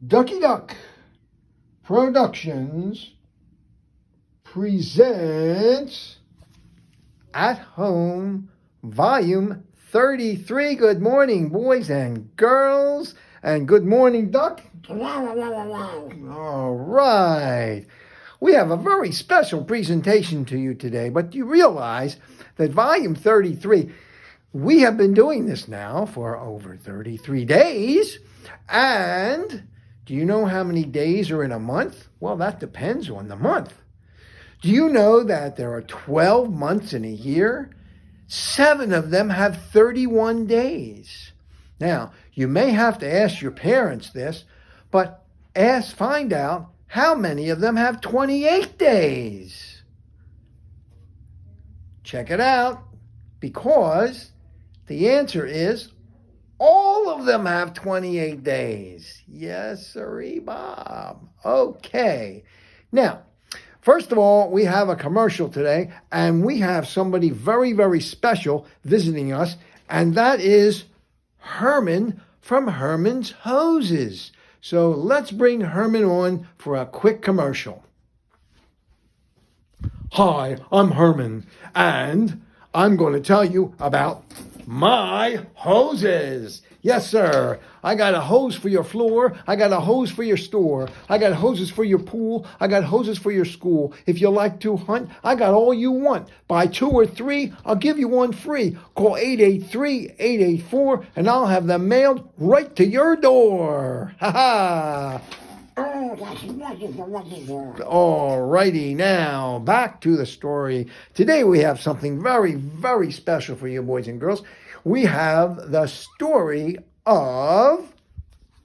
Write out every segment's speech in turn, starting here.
Ducky Duck Productions presents At Home Volume 33. Good morning, boys and girls, and good morning, Duck. All right. We have a very special presentation to you today, but do you realize that Volume 33, we have been doing this now for over 33 days, and do you know how many days are in a month? Well, that depends on the month. Do you know that there are 12 months in a year? 7 of them have 31 days. Now, you may have to ask your parents this, but find out how many of them have 28 days. Check it out, because the answer is all of them have 28 days. Yes, sirree, Bob. Okay. Now, first of all, we have a commercial today, and we have somebody very, very special visiting us, and that is Herman from Herman's Hoses. So let's bring Herman on for a quick commercial. Hi, I'm Herman, and I'm going to tell you about my hoses. Yes, sir. I got a hose for your floor. I got a hose for your store. I got hoses for your pool. I got hoses for your school. If you like to hunt, I got all you want. Buy 2 or 3, I'll give you 1 free. Call 883-884, and I'll have them mailed right to your door. Ha ha. All righty, now back to the story. Today we have something very, very special for you, boys and girls. We have the story of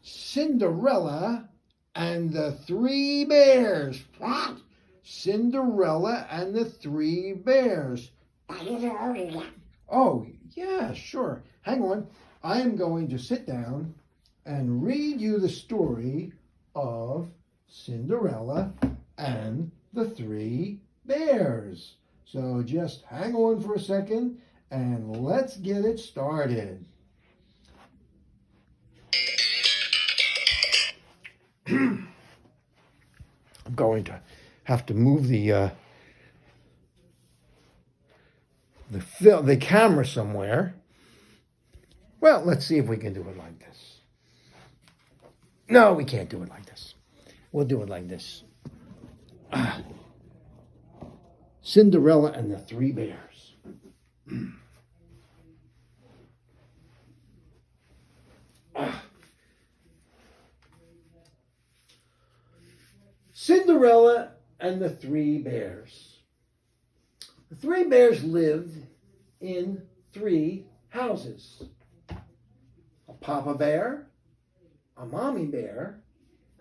Cinderella and the 3 bears. What? Cinderella and the 3 bears. Oh, yeah, sure. Hang on. I am going to sit down and read you the story of Cinderella and the 3 bears. So just hang on for a second and let's get it started. I'm going to have to move the camera somewhere. Well, let's see if we can do it like this. No, we can't do it like this. We'll do it like this. Cinderella and the 3 bears. Cinderella and the 3 bears. The 3 bears lived in 3 houses. A papa bear, a mommy bear,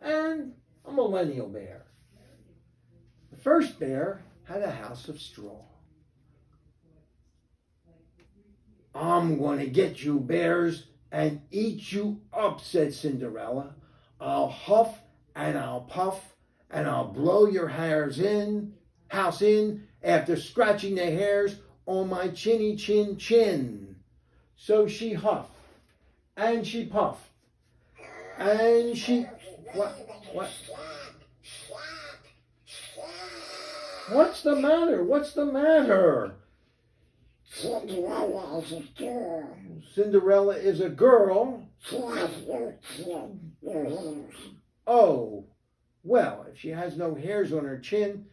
and a millennial bear. The first bear had a house of straw. I'm going to get you bears and eat you up, said Cinderella. I'll huff and I'll puff and I'll blow your house in after scratching the hairs on my chinny chin chin. So she huffed and she puffed and she... What? What's the matter? What's the matter? Cinderella is a girl. Cinderella is a girl. She has no chin, no hairs. Oh, well, if she has no hairs on her chin,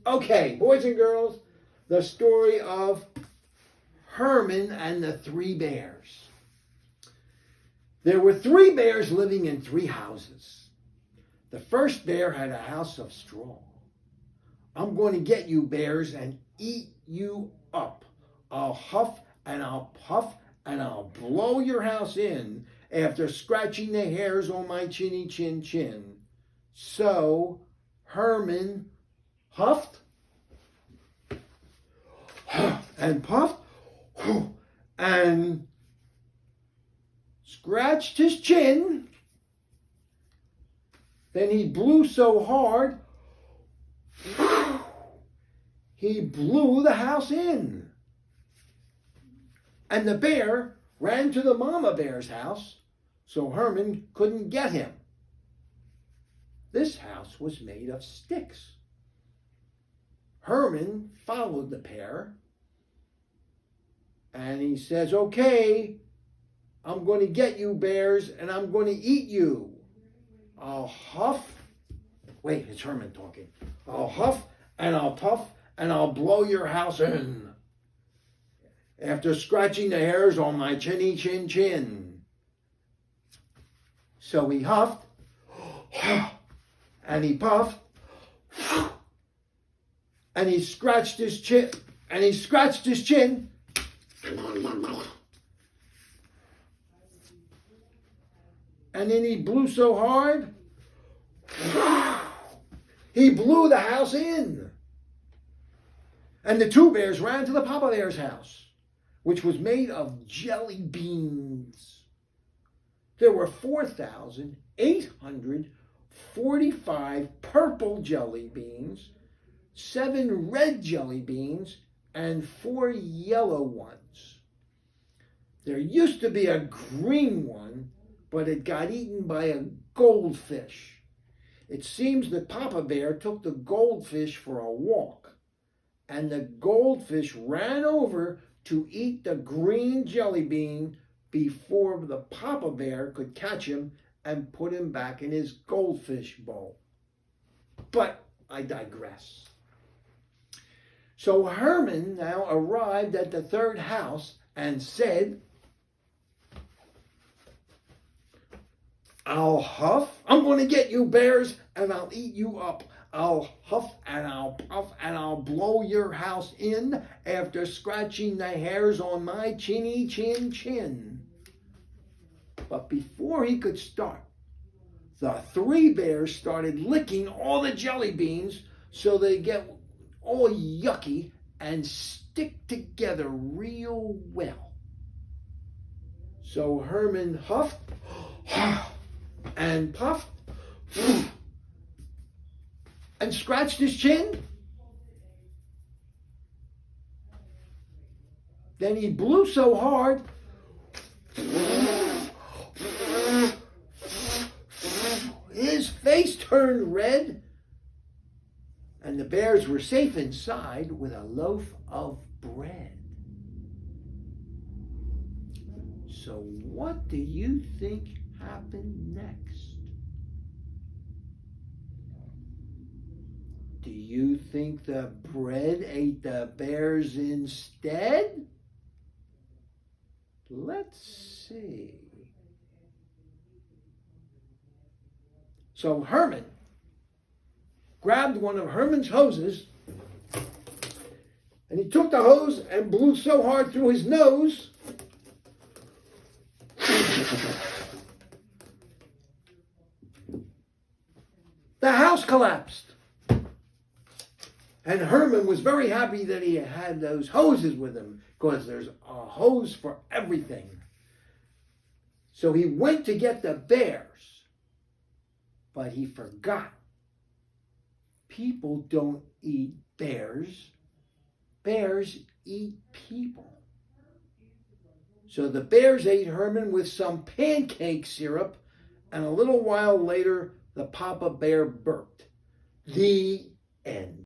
Okay, boys and girls, the story of Herman and the 3 bears. There were 3 bears living in 3 houses. The first bear had a house of straw. I'm going to get you bears and eat you up. I'll huff and I'll puff and I'll blow your house in after scratching the hairs on my chinny chin chin. So Herman huffed and puffed and scratched his chin. Then he blew so hard, he blew the house in. And the bear ran to the mama bear's house, so Herman couldn't get him. This house was made of sticks. Herman followed the pair, and he says, "Okay, I'm going to get you, bears, and I'm going to eat you. I'll huff." Wait, it's Herman talking. "I'll huff and I'll puff and I'll blow your house in after scratching the hairs on my chinny chin chin." So he huffed and he puffed and he scratched his chin and then he blew so hard he blew the house in. And the two bears ran to the Papa Bear's house, which was made of jelly beans. There were 4,845 purple jelly beans, 7 red jelly beans, and 4 yellow ones. There used to be a green one, but it got eaten by a goldfish. It seems that Papa Bear took the goldfish for a walk, and the goldfish ran over to eat the green jelly bean before the Papa Bear could catch him and put him back in his goldfish bowl. But I digress. So Herman now arrived at the third house and said, "I'll huff. I'm going to get you, bears, and I'll eat you up. I'll huff and I'll puff and I'll blow your house in after scratching the hairs on my chinny chin chin." But before he could start, the 3 bears started licking all the jelly beans so they get all yucky and stick together real well. So Herman huffed and puffed and scratched his chin. Then he blew so hard his face turned red, and the bears were safe inside with a loaf of bread. So what do you think happened next? Do you think the bread ate the bears instead? Let's see. So Herman grabbed one of Herman's hoses, and he took the hose and blew so hard through his nose the house collapsed. And Herman was very happy that he had those hoses with him, because there's a hose for everything. So he went to get the bears, but he forgot. People don't eat bears. Bears eat people. So the bears ate Herman with some pancake syrup, and a little while later, the Papa Bear burped. The end.